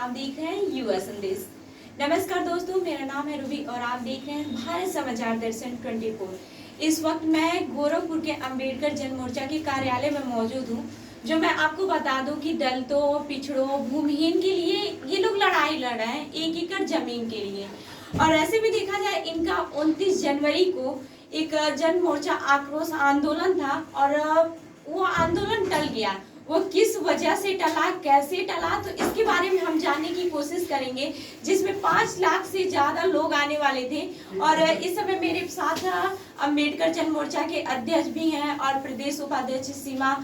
आप देख रहे हैं युवा संदेश। नमस्कार दोस्तों, मेरा नाम है रूबी और आप देख रहे हैं भारत समाचार दर्शन 24। इस वक्त मैं गोरखपुर के अंबेडकर जन मोर्चा के कार्यालय में मौजूद हूं, जो मैं आपको बता दूं कि दलितों, पिछड़ों, भूमिहीन के लिए ये लोग लड़ाई लड़ रहे हैं, 1 एकड़ जमीन के लिए। और ऐसे भी देखा जाए, इनका 29 जनवरी को एक जन मोर्चा आक्रोश आंदोलन था और वो आंदोलन टल गया। वो किस वजह से टला, कैसे टला, तो इसके बारे में हम जानने की कोशिश करेंगे, जिसमें 5 लाख से ज्यादा लोग आने वाले थे। और इस समय मेरे साथ अंबेडकर जन मोर्चा के अध्यक्ष भी हैं और प्रदेश उपाध्यक्ष सीमा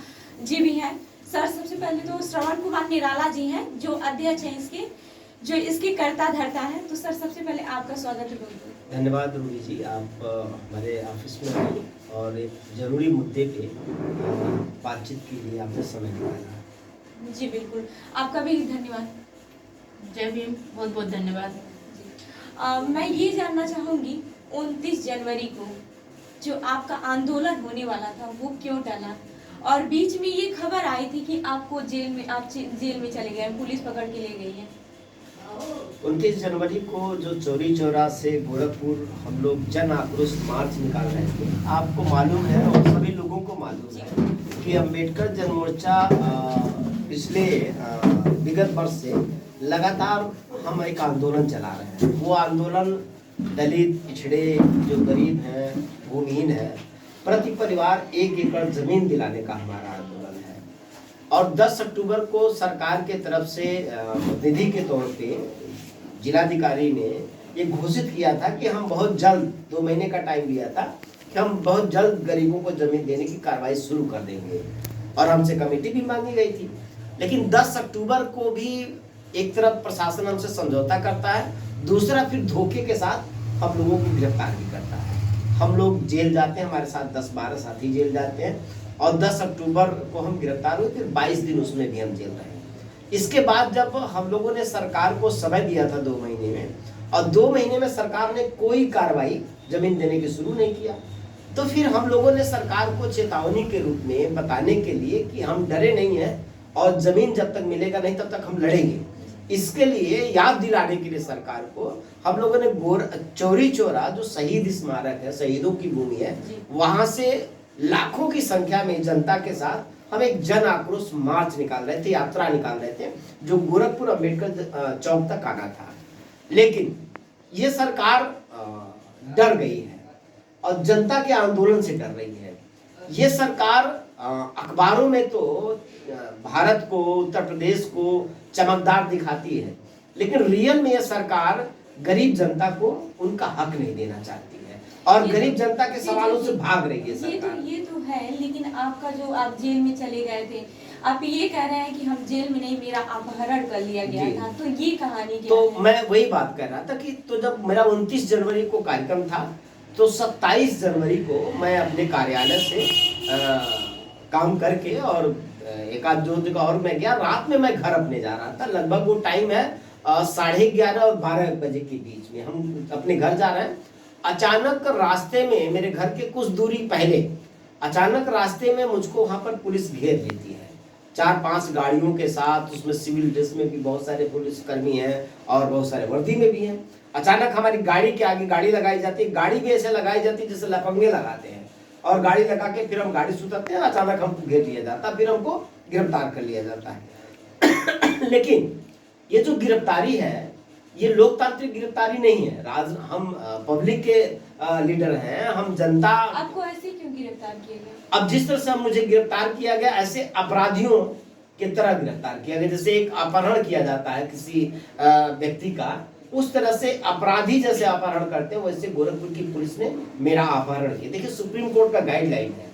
जी भी हैं। सर, सबसे पहले तो श्रवण कुमार निराला जी हैं, जो अध्यक्ष हैं इसके, जो इसके कर्ता धर्ता है। तो सर, सबसे पहले आपका स्वागत है। धन्यवाद रूबी जी, आप हमारे ऑफिस में आई और एक जरूरी मुद्दे पे बातचीत के लिए आपने समय निकाला। जी बिल्कुल, आपका भी धन्यवाद। जय भीम, बहुत बहुत धन्यवाद। मैं ये जानना चाहूंगी, 29 जनवरी को जो आपका आंदोलन होने वाला था वो क्यों टला? और बीच में ये खबर आई थी कि आपको जेल में चले गए, पुलिस पकड़ के ले गई है। 29 जनवरी को जो चौरी चौरा से गोरखपुर हम लोग जन आक्रोश मार्च निकाल रहे थे, आपको मालूम है और सभी लोगों को मालूम है कि अंबेडकर जन मोर्चा पिछले विगत वर्ष से लगातार हम एक आंदोलन चला रहे हैं। वो आंदोलन दलित, पिछड़े, जो गरीब हैं, भूमिहीन है, प्रति परिवार 1 एकड़ जमीन दिलाने का हमारा आंदोलन है। और 10 अक्टूबर को सरकार के तरफ से निधि के तौर पे जिलाधिकारी ने ये घोषित किया था कि हम बहुत जल्द, 2 महीने का टाइम दिया था कि हम बहुत जल्द गरीबों को जमीन देने की कार्रवाई शुरू कर देंगे। और हमसे कमेटी भी मांगी गई थी। लेकिन 10 अक्टूबर को भी एक तरफ प्रशासन हमसे समझौता करता है, दूसरा फिर धोखे के साथ हम लोगों को गिरफ्तार भी करता है। हम लोग जेल जाते हैं, हमारे साथ 10-12 साथी जेल जाते हैं और 10 अक्टूबर को हम गिरफ्तार हुए, फिर 22 दिन उसमें भी हम जेल रहे। इसके बाद जब हम लोगों ने सरकार को समय दिया था 2 महीने में, और 2 महीने में सरकार ने कोई कार्रवाई जमीन देने की शुरू नहीं किया, तो फिर हम लोगों ने सरकार को चेतावनी के रूप में बताने के लिए कि हम डरे नहीं हैं और जमीन जब तक मिलेगा नहीं तब तक हम लड़ेंगे, इसके लिए याद दिलाने के लिए सरकार को हम लोगों ने चौरी चौरा, जो शहीद स्मारक है, शहीदों की भूमि है, वहां से लाखों की संख्या में जनता के साथ हम एक जन आक्रोश मार्च निकाल रहे थे, यात्रा निकाल रहे थे, जो गोरखपुर अंबेडकर चौक तक आना था। लेकिन ये सरकार डर गई है और जनता के आंदोलन से डर रही है। ये सरकार अखबारों में तो भारत को, उत्तर प्रदेश को चमकदार दिखाती है, लेकिन रियल में यह सरकार गरीब जनता को उनका हक नहीं देना चाहती है और गरीब जनता के सवालों से भाग रही है सरकार। ये तो है, लेकिन आपका जो आप जेल में चले गए थे, आप ये कह रहे हैं कि हम जेल में नहीं, मेरा अपहरण कर लिया गया था, तो ये कहानी क्या तो है? मैं वही बात कर रहा था कि तो जब मेरा 29 जनवरी को कार्यक्रम था, तो 27 जनवरी को मैं अपने कार्यालय से काम करके और एक आध 2 जगह और मैं गया। रात में मैं घर अपने जा रहा था, लगभग वो टाइम है 11:30 और 12 बजे के बीच में हम अपने घर जा रहे हैं। अचानक रास्ते में, मेरे घर के कुछ दूरी पहले, अचानक रास्ते में मुझको वहां पर पुलिस घेर लेती है, 4-5 गाड़ियों के साथ। उसमें सिविल ड्रेस में भी बहुत सारे पुलिसकर्मी हैं और बहुत सारे वर्दी में भी हैं। अचानक हमारी गाड़ी के आगे गाड़ी लगाई जाती है, गाड़ी भी ऐसे लगाई जाती है जैसे लफंगे लगाते हैं, और गाड़ी लगा के फिर हम गाड़ी सुताते हैं। अचानक हमको घेर लिया जाता है, फिर हमको गिरफ्तार कर लिया जाता है। लेकिन ये जो गिरफ्तारी है, ये लोकतांत्रिक गिरफ्तारी नहीं है। हम पब्लिक के लीडर हैं, हम जनता। आपको ऐसे क्यों गिरफ्तार किया गया? अब जिस तरह से मुझे गिरफ्तार किया गया, ऐसे अपराधियों की तरह गिरफ्तार किया गया। जैसे एक अपहरण किया जाता है किसी व्यक्ति का, उस तरह से अपराधी जैसे अपहरण करते हैं, वैसे गोरखपुर की पुलिस ने मेरा अपहरण किया। देखिए, सुप्रीम कोर्ट का गाइडलाइन है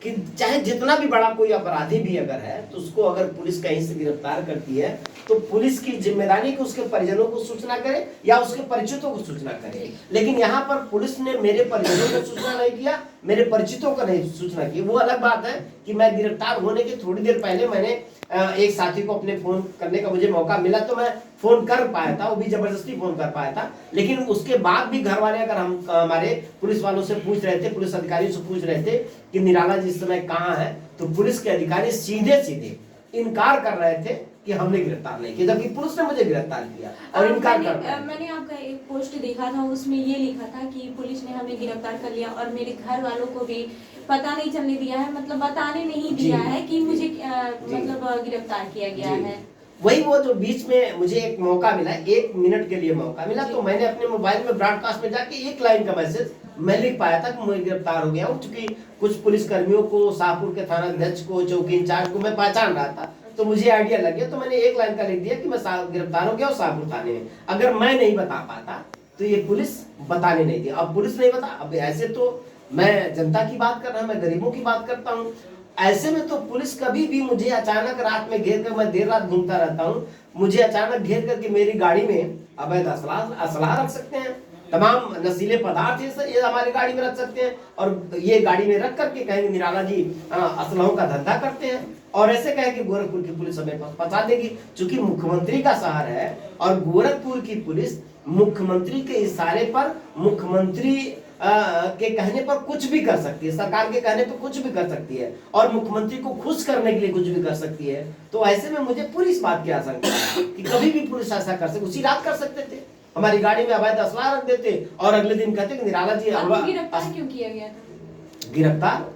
कि चाहे जितना भी बड़ा कोई अपराधी भी अगर है, तो उसको अगर पुलिस कहीं से गिरफ्तार करती है, तो पुलिस की जिम्मेदारी कि उसके परिजनों को सूचना करे या उसके परिचितों को सूचना करे। लेकिन यहाँ पर पुलिस ने मेरे परिजनों को सूचना नहीं किया, मेरे परिचितों को नहीं सूचना की। वो अलग बात है कि मैं गिरफ्तार होने के थोड़ी देर पहले मैंने एक साथी को अपने फोन करने का मुझे मौका मिला, तो मैं फोन कर पाया था, वो भी जबरदस्ती फोन कर पाया था। लेकिन उसके बाद भी घर वाले अगर हम हमारे पुलिस वालों से पूछ रहे थे, पुलिस अधिकारियों से पूछ रहे थे कि निराला जी इस समय कहाँ है, तो पुलिस के अधिकारी सीधे सीधे इनकार कर रहे थे कि कि हमने गिरफ्तार नहीं किया, जबकि पुलिस ने मुझे गिरफ्तार किया और इनकार कर दिया। मैंने आपका एक पोस्ट देखा था, उसमें ये लिखा था कि पुलिस ने हमें गिरफ्तार कर लिया और मेरे घर वालों को भी पता नहीं चलने दिया है, मतलब बताने नहीं दिया है कि मुझे मतलब गिरफ्तार किया गया है। वही वो जो बीच में मुझे एक मौका मिला, 1 मिनट के लिए मौका मिला, तो मैंने अपने मोबाइल में ब्रॉडकास्ट में जाके 1 लाइन का मैसेज मैं लिख पाया था कि मैं गिरफ्तार हो गया हूँ, क्योंकि कुछ पुलिस कर्मियों को, शाहपुर के थाना अध्यक्ष को, चौकी इंचार्ज को मैं पहचान रहा था, तो मुझे आइडिया लग गया, तो मैंने 1 लाइन का लिख दिया कि मैं गिरफ्तार हो गया और शाहपुर थाने में। अगर मैं नहीं बता पाता तो ये पुलिस बताने नहीं दी। अब पुलिस नहीं बता, अब ऐसे तो मैं जनता की बात कर रहा हूँ, मैं गरीबों की बात करता हूँ, ऐसे में तो पुलिस कभी भी मुझे अचानक रात में घेर कर, मैं देर रात घूमता रहता हूँ, मुझे अचानक घेर करके मेरी गाड़ी में अवैध असलाह रख सकते हैं, तमाम नशीले पदार्थ ये हमारी गाड़ी में रख सकते हैं, और ये गाड़ी में रख करके कहेंगे निराला जी असलहों का धंधा करते हैं, और ऐसे कहे कि गोरखपुर की पुलिस हमें फंसा देगी। चूंकि मुख्यमंत्री का शहर है और गोरखपुर की पुलिस मुख्यमंत्री के इशारे पर, मुख्यमंत्री के कहने पर कुछ भी कर सकती है, सरकार के कहने पर कुछ भी कर सकती है, और मुख्यमंत्री को खुश करने के लिए कुछ भी कर सकती है। तो ऐसे में मुझे पूरी इस बात की आशंका है कि कभी भी पुलिस ऐसा कर सकती, उसी रात कर सकते थे, हमारी गाड़ी में अवैध असलाह रख देते और अगले दिन कहते कि निराला जी गिरफ्तार क्यों किया गया था? गिरफ्तार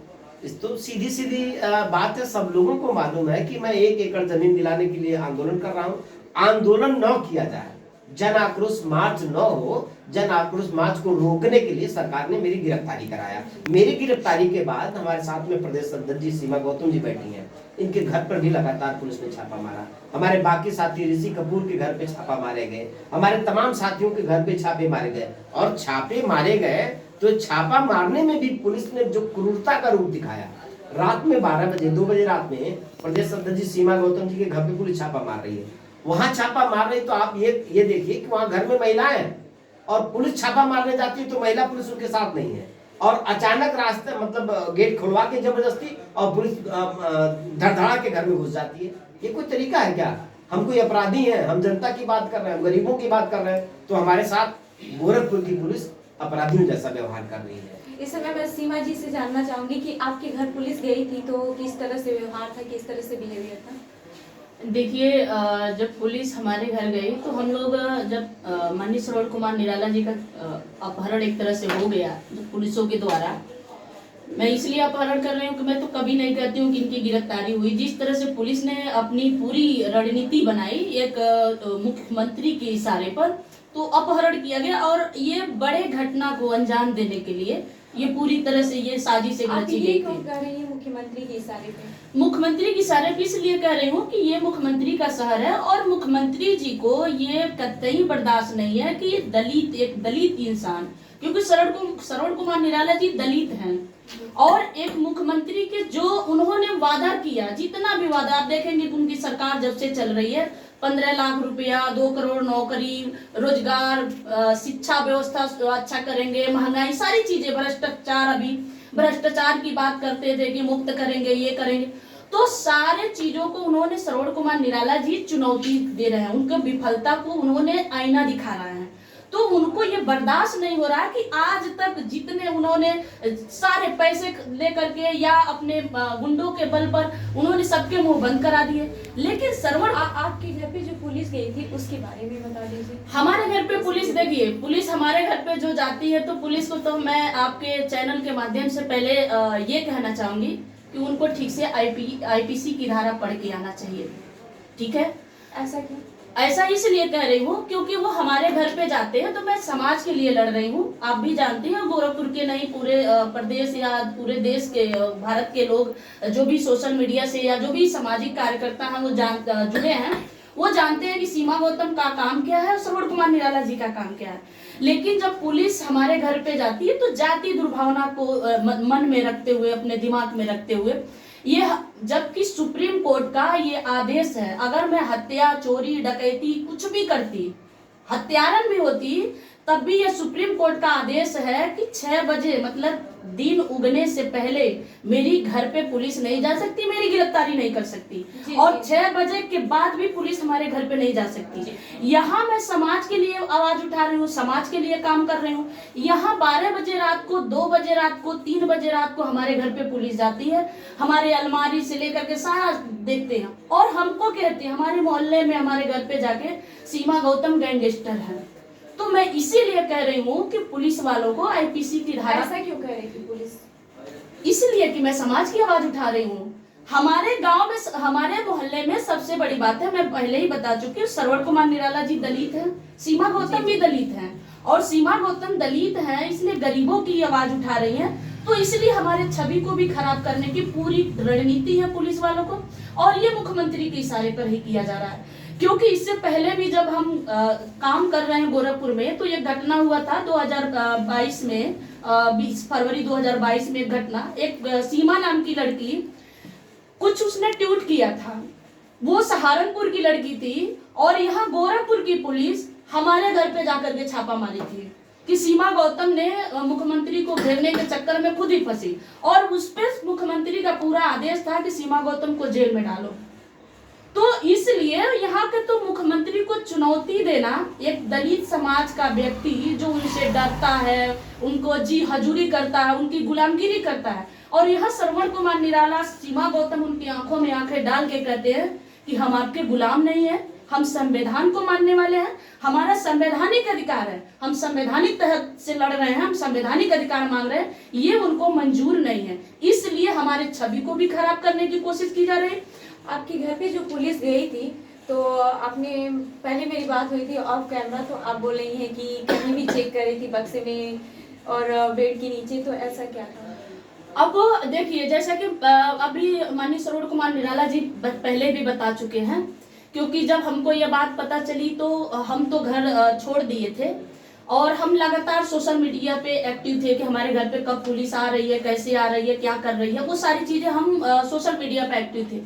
इस तो सीधी सीधी बात है, सब लोगों को मालूम है कि मैं 1 एकड़ जमीन दिलाने के लिए आंदोलन कर रहा हूँ। आंदोलन न किया जाए, जन आक्रोश मार्च न हो, जन आक्रोश मार्च को रोकने के लिए सरकार ने मेरी गिरफ्तारी कराया। मेरी गिरफ्तारी के बाद हमारे साथ में प्रदेश अध्यक्ष जी सीमा गौतम जी बैठी हैं, इनके घर पर भी लगातार पुलिस ने छापा मारा, हमारे बाकी साथी ऋषि कपूर के घर पे छापा मारे गए, हमारे तमाम साथियों के घर पे छापे मारे गए, और छापे मारे गए तो छापा मारने में भी पुलिस ने जो क्रूरता का रूप दिखाया, रात में 12 बजे 2 बजे रात में प्रदेश अध्यक्ष जी सीमा गौतम जी के घर पे पुलिस छापा मार रही है, वहां छापा मार रही, तो आप ये देखिए कि वहां घर में महिलाएं हैं और पुलिस छापा मारने जाती है तो महिला पुलिस उनके साथ नहीं है, और अचानक रास्ते मतलब गेट खुलवा के जबरदस्ती और पुलिस धड़धड़ा के घर में घुस जाती है। ये कोई तरीका है क्या? हम कोई अपराधी हैं? हम जनता की बात कर रहे हैं, गरीबों की बात कर रहे हैं, तो हमारे साथ गोरखपुर की पुलिस अपराधियों जैसा व्यवहार कर रही है। इस समय मैं सीमा जी से जानना चाहूंगी कि आपके घर पुलिस गई थी तो किस तरह से व्यवहार था, किस तरह से बिहेवियर था? देखिए, जब पुलिस हमारे घर गई तो हम लोग जब माननीय श्रवण कुमार निराला जी का अपहरण एक तरह से हो गया जो पुलिसों के द्वारा, मैं इसलिए अपहरण कर रही हूँ कि मैं तो कभी नहीं कहती हूँ कि इनकी गिरफ्तारी हुई। जिस तरह से पुलिस ने अपनी पूरी रणनीति बनाई एक मुख्यमंत्री के इशारे पर, तो अपहरण किया गया, और ये बड़े घटना को अंजाम देने के लिए ये पूरी तरह से ये साजिश रची गई थी। मुख्यमंत्री के इशारे पे, मुख्यमंत्री के इशारे पे इसलिए कह रही हूँ कि ये मुख्यमंत्री का शहर है और मुख्यमंत्री जी को ये कतई बर्दाश्त नहीं है कि दलित, एक दलित इंसान, क्योंकि श्रवण कुमार निराला जी दलित हैं, और एक मुख्यमंत्री के जो उन्होंने वादा किया, जितना भी वादा आप देखेंगे कि उनकी सरकार जब से चल रही है, 15 लाख रुपया, 2 करोड़ नौकरी, रोजगार, शिक्षा व्यवस्था अच्छा करेंगे, महंगाई, सारी चीजें, भ्रष्टाचार, अभी भ्रष्टाचार की बात करते थे कि मुक्त करेंगे, ये करेंगे, तो सारे चीजों को उन्होंने श्रवण कुमार निराला जी चुनौती दे रहे हैं, उनकी विफलता को उन्होंने आईना दिखा रहे हैं। तो उनको ये बर्दाश्त नहीं हो रहा कि आज तक जितने उन्होंने सारे पैसे लेकर के या अपने गुंडों के बल पर उन्होंने सबके मुंह बंद करा दिए। लेकिन श्रवण, आपके घर पे जो पुलिस गई थी उसके बारे में बता दीजिए। हमारे घर पे पुलिस, देखिए, पुलिस हमारे घर पे जो जाती है तो पुलिस को तो मैं आपके चैनल के माध्यम से पहले ये कहना चाहूंगी कि उनको ठीक से IPC की धारा पढ़ के आना चाहिए। ठीक है? ऐसा क्यों? ऐसा इसलिए कह रही हूँ क्योंकि वो हमारे घर पे जाते हैं, तो मैं समाज के लिए लड़ रही हूँ। आप भी जानते हैं, गोरखपुर के नहीं, पूरे प्रदेश या पूरे देश के, भारत के लोग जो भी सोशल मीडिया से या जो भी सामाजिक कार्यकर्ता हैं वो जुड़े हैं, वो जानते हैं कि सीमा गौतम का काम क्या है और श्रवण कुमार निराला जी का काम क्या है। लेकिन जब पुलिस हमारे घर पे जाती है तो जाति दुर्भावना को मन में रखते हुए, अपने दिमाग में रखते हुए, ये जबकि सुप्रीम कोर्ट का ये आदेश है, अगर मैं हत्या, चोरी, डकैती कुछ भी करती, हत्यारन भी होती, तब भी ये सुप्रीम कोर्ट का आदेश है कि 6 बजे मतलब दिन उगने से पहले मेरी घर पे पुलिस नहीं जा सकती, मेरी गिरफ्तारी नहीं कर सकती। और 6 बजे के बाद भी पुलिस हमारे घर पे नहीं जा सकती। यहाँ मैं समाज के लिए आवाज उठा रही हूँ, समाज के लिए काम कर रही हूँ। यहाँ 12 बजे रात को, 2 बजे रात को, 3 बजे रात को हमारे घर पे पुलिस जाती है, हमारे अलमारी से लेकर के सारा देखते हैं और हमको कहते हैं हमारे मोहल्ले में हमारे घर पे जाके सीमा गौतम गैंगस्टर है। तो मैं इसीलिए कह रही हूँ कि पुलिस वालों को आईपीसी की धारा, ऐसा क्यों कह रही थी पुलिस? इसलिए कि मैं समाज की आवाज उठा रही हूँ। हमारे गांव में, हमारे मोहल्ले में सबसे बड़ी बात है, मैं पहले ही बता चुकी हूँ, श्रवण कुमार निराला जी दलित हैं, सीमा गौतम भी दलित हैं और सीमा गौतम दलित हैं, इसलिए गरीबों की आवाज उठा रही हैं। तो इसलिए हमारे छवि को भी खराब करने की पूरी रणनीति है पुलिस वालों को और ये मुख्यमंत्री के इशारे पर ही किया जा रहा है। क्योंकि इससे पहले भी जब हम काम कर रहे हैं गोरखपुर में, तो ये घटना हुआ था 2022 में, 20 फरवरी 2022 में एक घटना, एक सीमा नाम की लड़की, कुछ उसने ट्वीट किया था, वो सहारनपुर की लड़की थी और यहाँ गोरखपुर की पुलिस हमारे घर पे जाकर के छापा मारी थी कि सीमा गौतम ने मुख्यमंत्री को घेरने के चक्कर में खुद ही फंसी और उस पर मुख्यमंत्री का पूरा आदेश था कि सीमा गौतम को जेल में डालो। तो इसलिए यहाँ के तो मुख्यमंत्री को चुनौती देना, एक दलित समाज का व्यक्ति जो उनसे डरता है, उनको जी हजूरी करता है, उनकी गुलामगिरी करता है, और यहाँ श्रवण कुमार निराला, सीमा गौतम उनकी आंखों में आंखें डाल के कहते हैं कि हम आपके गुलाम नहीं है, हम संविधान को मानने वाले हैं, हमारा संवैधानिक अधिकार है, हम संवैधानिक तहत से लड़ रहे हैं, हम संवैधानिक अधिकार मांग रहे हैं, ये उनको मंजूर नहीं है। इसलिए हमारे छवि को भी खराब करने की कोशिश की जा रही है। आपके घर पे जो पुलिस गई थी, तो आपने, पहले मेरी बात हुई थी ऑफ कैमरा, तो आप बोल रही हैं कि कहीं भी चेक कर रही थी, बक्से में और बेड के नीचे, तो ऐसा क्या था? अब देखिए, जैसा कि अभी माननीय श्रवण कुमार निराला जी पहले भी बता चुके हैं, क्योंकि जब हमको ये बात पता चली तो हम तो घर छोड़ दिए थे और हम लगातार सोशल मीडिया पे एक्टिव थे कि हमारे घर पे कब पुलिस आ रही है, कैसे आ रही है, क्या कर रही है, वो सारी चीजें हम सोशल मीडिया पे एक्टिव थे।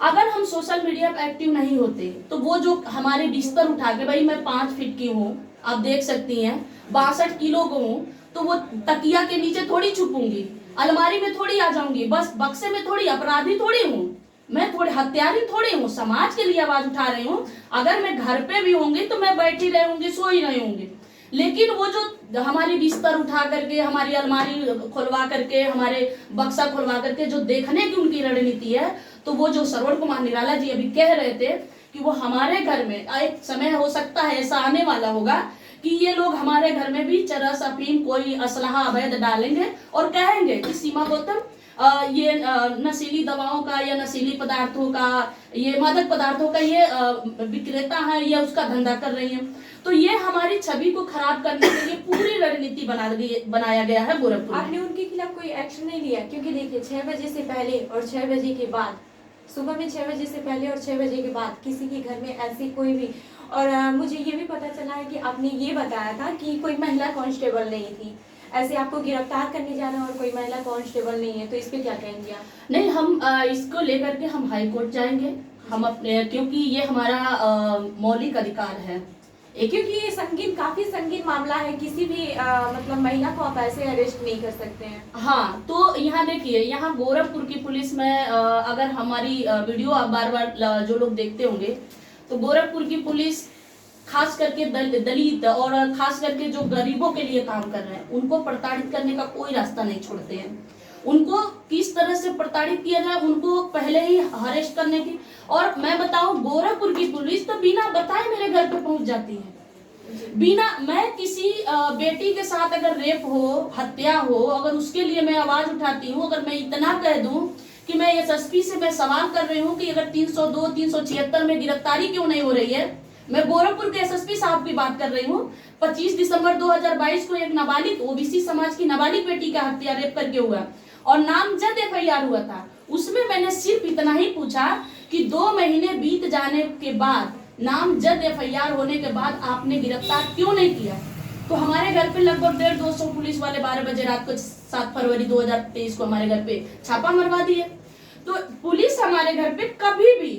अगर हम सोशल मीडिया पे एक्टिव नहीं होते तो वो जो हमारे बिस्तर उठा के, भाई मैं 5 फीट की हूँ, आप देख सकती हैं, 62 किलो को हूँ, तो वो तकिया के नीचे थोड़ी छुपूंगी, अलमारी में थोड़ी आ जाऊंगी, बस बक्से में थोड़ी, अपराधी थोड़ी हूँ मैं, थोड़ी हत्यारी थोड़ी हूँ, समाज के लिए आवाज उठा रही हूँ। अगर मैं घर पे भी होंगी तो मैं बैठी रहूंगी, सो ही रही होंगी, लेकिन वो जो हमारी बिस्तर उठा करके, हमारी अलमारी खुलवा करके, हमारे बक्सा खुलवा करके जो देखने की उनकी रणनीति है, तो वो जो श्रवण कुमार निराला जी अभी कह रहे थे कि वो हमारे घर में, एक समय हो सकता है ऐसा आने वाला होगा कि ये लोग हमारे घर में भी चरस, अफीम, कोई असलहा अवैध डालेंगे और कहेंगे कि सीमा गौतम ये नशीली दवाओं का या नशीली पदार्थों का, ये मादक पदार्थों का ये विक्रेता है या उसका धंधा कर रही है। तो ये हमारी छवि को खराब करने के लिए पूरी रणनीति बनाया गया है गोरखपुर। आपने उनके खिलाफ कोई एक्शन नहीं लिया? क्योंकि देखिए 6 बजे से पहले और 6 बजे के बाद, सुबह में 6 बजे से पहले और 6 बजे के बाद किसी के घर में ऐसी कोई भी, और मुझे ये भी पता चला है कि आपने ये बताया था कि कोई महिला कांस्टेबल नहीं थी, ऐसे आपको गिरफ्तार करने जा रहे हैं और कोई महिला कांस्टेबल नहीं है, तो इस पे क्या कहेंगे आप? नहीं, हम इसको लेकर के हम हाई कोर्ट जाएंगे, हम अपने, क्योंकि ये हमारा मौलिक अधिकार है। क्योंकि ये संगीन, काफी संगीन मामला है, किसी भी मतलब महिला को आप ऐसे अरेस्ट नहीं कर सकते हैं। हाँ, तो यहाँ देखिए, यहाँ गोरखपुर की पुलिस में अगर हमारी वीडियो आप बार बार जो लोग देखते होंगे, तो गोरखपुर की पुलिस खास करके दलित और खास करके जो गरीबों के लिए काम कर रहे हैं, उनको प्रताड़ित करने का कोई रास्ता नहीं छोड़ते हैं। उनको किस तरह से प्रताड़ित किया जाए, उनको पहले ही अरेस्ट करने की। और मैं बताऊं, गोरखपुर की पुलिस तो बिना बताए मेरे घर पे पहुंच जाती है, बिना, मैं किसी बेटी के साथ अगर रेप हो, हत्या हो, अगर उसके लिए मैं आवाज उठाती हूँ, अगर मैं इतना कह दूं कि मैं एसएसपी से मैं सवाल कर रही हूँ कि अगर 302, 376 में गिरफ्तारी क्यों नहीं हो रही है, मैं गोरखपुर के एसएसपी साहब की बात कर रही हूँ। 25 दिसंबर 2022 को एक नाबालिग ओबीसी समाज की नाबालिग बेटी का हत्या रेप करके हुआ और नामजद एफआईआर हुआ था। उसमें मैंने सिर्फ इतना ही पूछा कि 2 महीने बीत जाने के बाद, नामजद एफआईआर होने के बाद आपने गिरफ्तार क्यों नहीं किया? तो हमारे घर पे लगभग 150-200 पुलिस वाले 12 बजे रात को 7 फरवरी 2023 को हमारे घर पे छापा मरवा दिए। तो पुलिस हमारे घर पे कभी भी,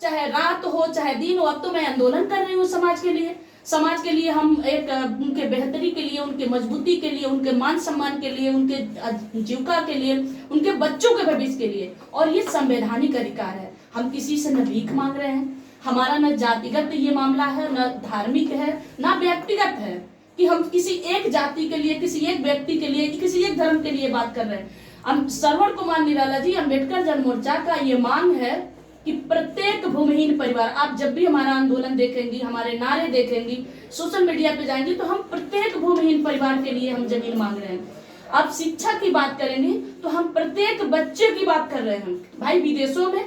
चाहे रात हो चाहे दिन हो, अब तो मैं आंदोलन कर रही हूँ समाज के लिए, समाज के लिए, हम एक उनके बेहतरी के लिए, उनके मजबूती के लिए, उनके मान सम्मान के लिए, उनके जीविका के लिए, उनके बच्चों के भविष्य के लिए। और ये संवैधानिक अधिकार है। हम किसी से न भीख मांग रहे हैं, हमारा न जातिगत ये मामला है, न धार्मिक है, न व्यक्तिगत है कि हम किसी एक जाति के लिए, किसी एक व्यक्ति के लिए, किसी एक धर्म के लिए बात कर रहे हैं। हम श्रवण कुमार निराला जी, अम्बेडकर जन मोर्चा का ये मांग है कि प्रत्येक भूमिहीन परिवार, आप जब भी हमारा आंदोलन देखेंगी, हमारे नारे देखेंगी, सोशल मीडिया पे जाएंगी, तो हम प्रत्येक भूमिहीन परिवार के लिए हम जमीन मांग रहे हैं। आप शिक्षा की बात करेंगे तो हम प्रत्येक बच्चे की बात कर रहे हैं। भाई विदेशों में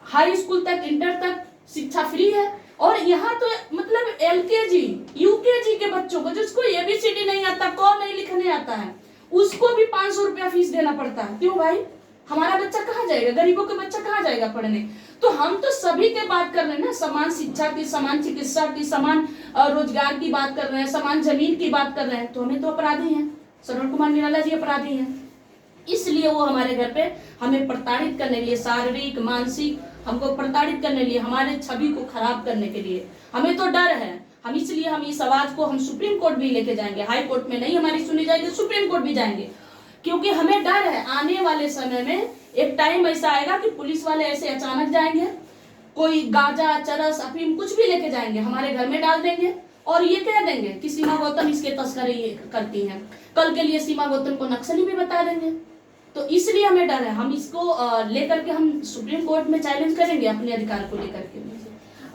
हाई स्कूल तक, इंटर तक शिक्षा फ्री है, और यहाँ तो मतलब LKG UKG के बच्चों को, जिसको ABCD नहीं आता, क नहीं लिखने आता है, उसको भी 500 रुपया फीस देना पड़ता है। क्यों भाई? हमारा बच्चा कहाँ जाएगा? गरीबों का बच्चा कहाँ जाएगा पढ़ने? तो हम तो सभी के बात कर रहे हैं ना, समान शिक्षा की, समान चिकित्सा की, समान रोजगार की बात कर रहे हैं, समान जमीन की बात कर रहे हैं। तो हमें तो अपराधी हैं, श्रवण कुमार निराला जी अपराधी हैं। इसलिए वो हमारे घर पे हमें प्रताड़ित करने के लिए, शारीरिक मानसिक हमको प्रताड़ित करने के लिए, हमारे छवि को खराब करने के लिए, हमें तो डर है। हम इसलिए हम इस आवाज को हम सुप्रीम कोर्ट भी लेके जाएंगे। हाई कोर्ट में नहीं हमारी सुनी जाएगी, सुप्रीम कोर्ट भी जाएंगे, क्योंकि हमें डर है आने वाले समय में एक टाइम ऐसा आएगा कि पुलिस वाले ऐसे अचानक जाएंगे, कोई गांजा, चरस, अफीम कुछ भी लेके जाएंगे, हमारे घर में डाल देंगे और ये कह देंगे कि सीमा गौतम इसके तस्करी करती हैं। कल के लिए सीमा गौतम को नक्सली भी बता देंगे। तो इसलिए हमें डर है। हम इसको लेकर के हम सुप्रीम कोर्ट में चैलेंज करेंगे अपने अधिकार को लेकर के।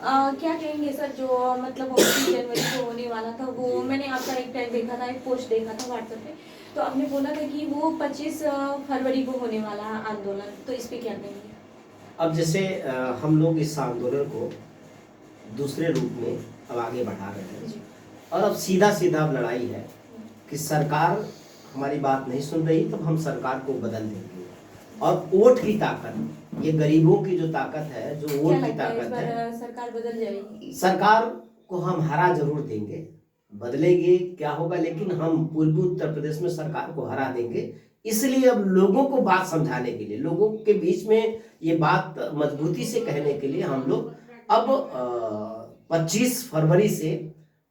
क्या कहेंगे सर, जो मतलब 29 जनवरी को होने वाला था, वो मैंने आपका एक टाइम देखा था, एक पोस्ट देखा था व्हाट्सएप पे, तो आपने बोला था कि वो 25 फरवरी को होने वाला है आंदोलन, तो इस पे क्या कहेंगे? अब जैसे हम लोग इस आंदोलन को दूसरे रूप में अब आगे बढ़ा रहे हैं, और अब सीधा सीधा अब लड़ाई है कि सरकार हमारी बात नहीं सुन रही, तो हम सरकार को बदल देंगे। और वोट की ताकत, ये गरीबों की जो ताकत है, जो वोट की ताकत है, सरकार बदल जाएगी। सरकार को हम हरा जरूर देंगे, बदलेगी क्या होगा, लेकिन हम पूर्वी उत्तर प्रदेश में सरकार को हरा देंगे। इसलिए अब लोगों को बात समझाने के लिए, लोगों के बीच में ये बात मजबूती से कहने के लिए हम लोग अब 25 फरवरी से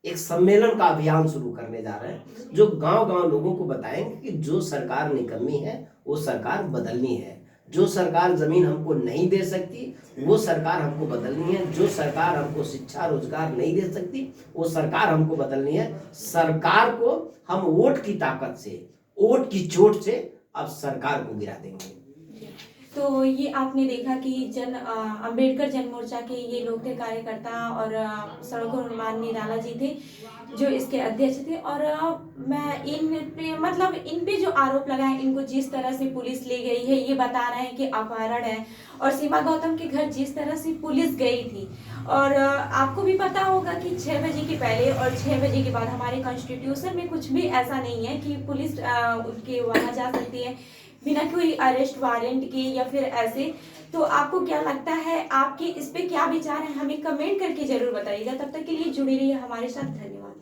एक सम्मेलन का अभियान शुरू करने जा रहे हैं, जो गांव-गांव लोगों को बताएंगे कि जो सरकार निकम्मी है वो सरकार बदलनी है, जो सरकार जमीन हमको नहीं दे सकती वो सरकार हमको बदलनी है, जो सरकार हमको शिक्षा रोजगार नहीं दे सकती वो सरकार हमको बदलनी है। सरकार को हम वोट की ताकत से, वोट की चोट से अब सरकार को गिरा देंगे। तो ये आपने देखा कि अम्बेडकर जन मोर्चा के ये लोग थे, कार्यकर्ता, और श्रवण कुमार निराला जी थे जो इसके अध्यक्ष थे। और मैं इन पे जो आरोप लगाए, इनको जिस तरह से पुलिस ले गई है, ये बता रहे हैं कि अपहरण है, और सीमा गौतम के घर जिस तरह से पुलिस गई थी, और आपको भी पता होगा कि 6 बजे के पहले और 6 बजे के बाद हमारे कॉन्स्टिट्यूशन में कुछ भी ऐसा नहीं है कि पुलिस उनके वहाँ जा सकती है बिना कोई अरेस्ट वारंट के या फिर ऐसे। तो आपको क्या लगता है, आपके इस पे क्या विचार है, हमें कमेंट करके जरूर बताइएगा। तब तक के लिए जुड़े रहिए हमारे साथ। धन्यवाद।